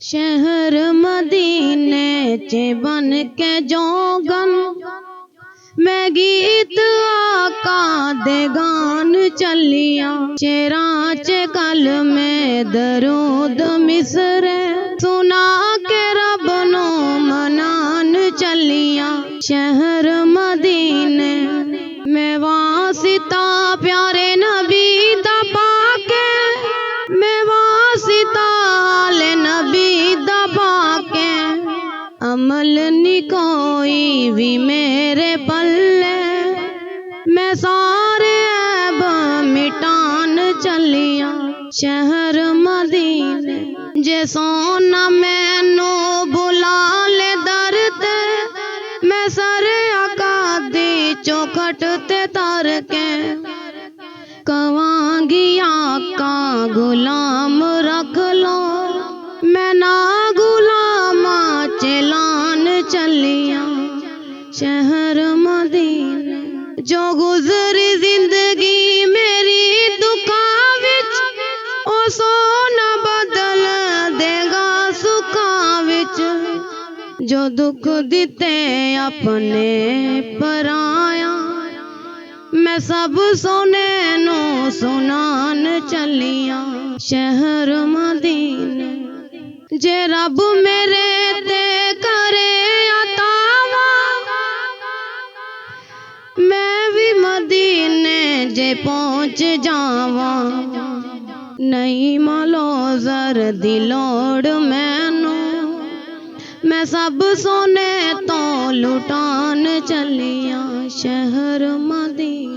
शहर मदीने च बन के जोगन मैं गीत आका दे गान चलिया। चेरा च कल में दरूद मिसरे सुना के रब नो मनान चलिया। शहर मदीने में वासिता प्यारे नबी दा पाके मैं वासिता ले नबी दा पाके अमल नी कोई भी मेरे पल्ले मैं सारे ऐब मिटान चलिया। शहर मदीने जे सोना मैनू बुला ले दर ते मैं सर आका दी चौखट ते तार के कवांगी आका गुलाम रख लो मैं ना गुलामा चलान चलिया। शहर मदीने जो गुजरी जिंदगी मेरी दुखा विच ओ सोना बदल देगा सुखा विच जो दुख दिते अपने पराया मैं सब सोने नो सुनान चलिया। शहर मदीने जे रब मेरे ते करे अतावा मैं भी मदीने जे पहुंच जावा। नहीं मालो जर दी लोड़ मैनू मैं सब सोने तो लुटान चलिया। शहर मदीने।